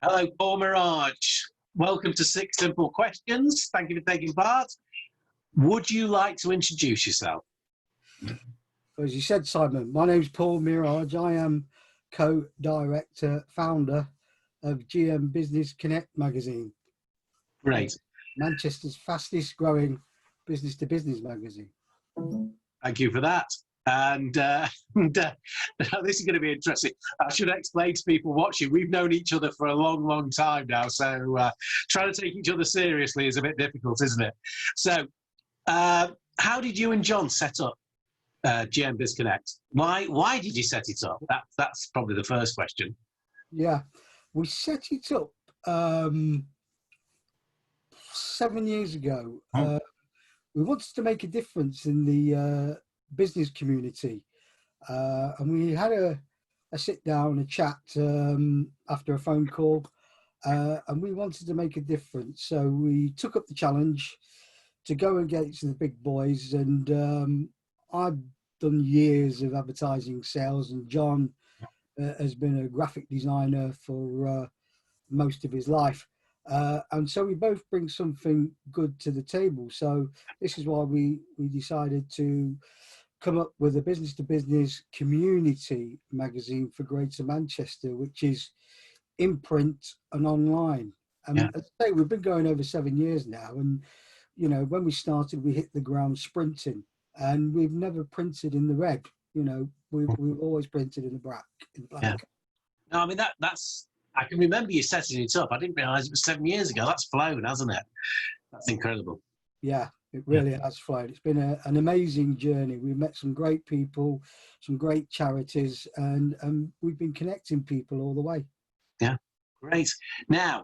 Hello, Paul Mirage. Welcome to Six Simple Questions. Thank you for taking part. Would you like to introduce yourself? As you said, Simon, my name's Paul Mirage. I am co-director, founder of GM Business Connect magazine. Great. Manchester's fastest growing business-to-business magazine. Thank you for that. And this is going to be interesting. I should explain to people watching, we've known each other for a long, long time now. So trying to take each other seriously is a bit difficult, isn't it? So how did you and John set up GM Biz Connect? Why did you set it up? That's probably the first question. Yeah, we set it up 7 years ago. We wanted to make a difference in the business community, and we had a sit down, a chat after a phone call, and we wanted to make a difference. So we took up the challenge to go against the big boys, and I've done years of advertising sales, and John has been a graphic designer for most of his life. And so we both bring something good to the table. So this is why we decided to come up with a business-to-business community magazine for Greater Manchester, which is in print and online. And as I say, we've been going over 7 years now. And, you know, when we started, we hit the ground sprinting, and we've never printed in the red. You know, we've always printed in the black. Yeah. No, I mean, that's, I can remember you setting it up. I didn't realise it was 7 years ago. That's flown, hasn't it? That's incredible. Yeah, it really has flown. It's been an amazing journey. We've met some great people, some great charities, and we've been connecting people all the way. Yeah, great. Now,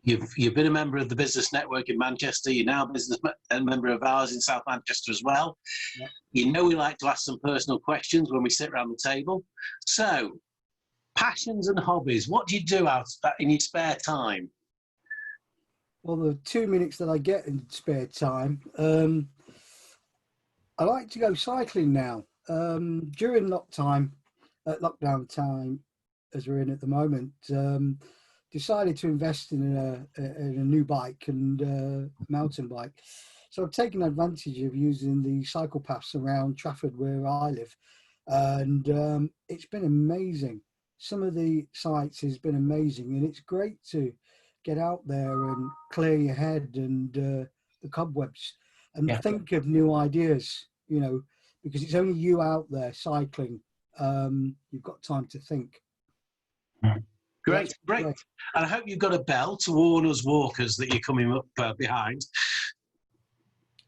you've been a member of the Business Network in Manchester. You're now a member of ours in South Manchester as well. Yeah. You know we like to ask some personal questions when we sit around the table. So, passions and hobbies. What do you do in your spare time? Well, the 2 minutes that I get in spare time, I like to go cycling now. During lockdown time, as we're in at the moment, decided to invest in a new bike and a mountain bike. So I've taken advantage of using the cycle paths around Trafford where I live, and it's been amazing. Some of the sites has been amazing, and it's great to get out there and clear your head and the cobwebs and think of new ideas, you know, because it's only you out there cycling. You've got time to think. Great. And I hope you've got a bell to warn us walkers that you're coming up behind.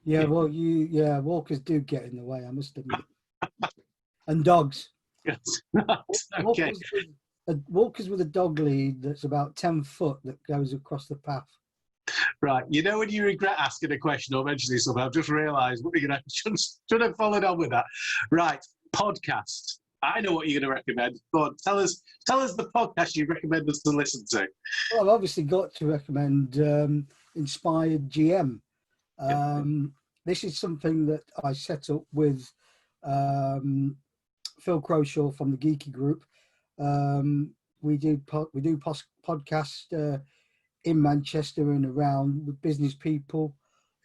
Yeah, well, walkers do get in the way, I must admit. And dogs. Yes. Okay. Walkers with a dog lead that's about 10 foot that goes across the path. Right. You know when you regret asking a question or mentioning something, I've just realised what you're going to should have followed on with that. Right. Podcast. I know what you're going to recommend. Go on, tell us the podcast you recommend us to listen to. Well, I've obviously got to recommend Inspired GM. This is something that I set up with Phil Croshaw from the Geeky Group. We do podcast in Manchester and around with business people,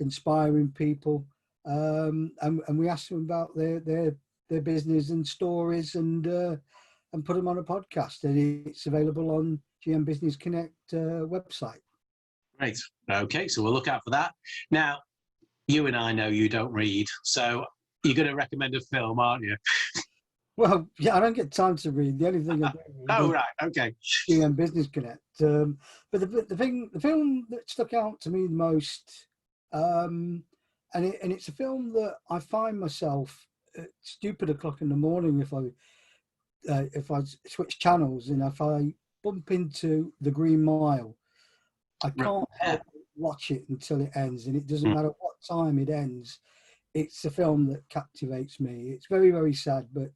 inspiring people, and we ask them about their business and stories and put them on a podcast. And it's available on GM Business Connect website. Great. Okay, so we'll look out for that. Now, you and I know you don't read, so you're going to recommend a film, aren't you? Well, yeah, I don't get time to read. The only thing I do right, okay. GM Business Connect. But the film that stuck out to me the most, and it's a film that I find myself at stupid o'clock in the morning if I switch channels, and if I bump into The Green Mile, I can't help but watch it until it ends, and it doesn't matter what time it ends. It's a film that captivates me. It's very, very sad, but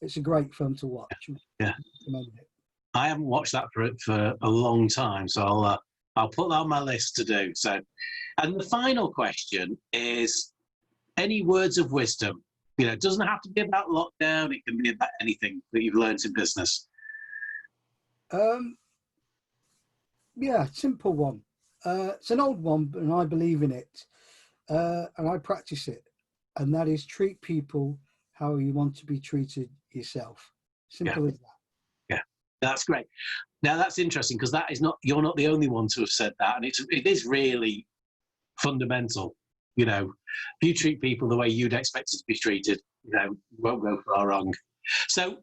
it's a great film to watch. Yeah, I haven't watched that for a long time, so I'll put that on my list to do. So, and the final question is, any words of wisdom? You know, it doesn't have to be about lockdown. It can be about anything that you've learned in business. Yeah, simple one. It's an old one, and I believe in it, and I practice it. And that is treat people how you want to be treated yourself. Yeah, Simple as that. yeah, that's great. Now that's interesting because that is not you're not the only one to have said that, and it is really fundamental. You know, if you treat people the way you'd expect it to be treated, you know, you won't go far wrong. So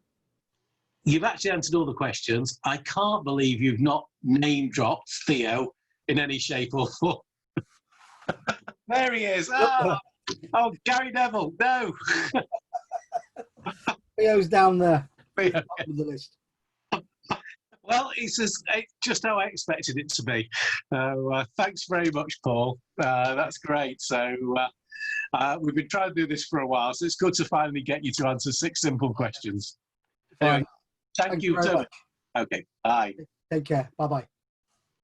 you've actually answered all the questions. I can't believe you've not name dropped Theo in any shape or form. There he is. Oh, Gary Neville. No. Theo's down there. Top of the list. Well, it's just how I expected it to be. Thanks very much, Paul. That's great. So we've been trying to do this for a while, so it's good to finally get you to answer 6 simple questions. Anyway, thank you very so much. much. Okay, bye. Take care. Bye-bye.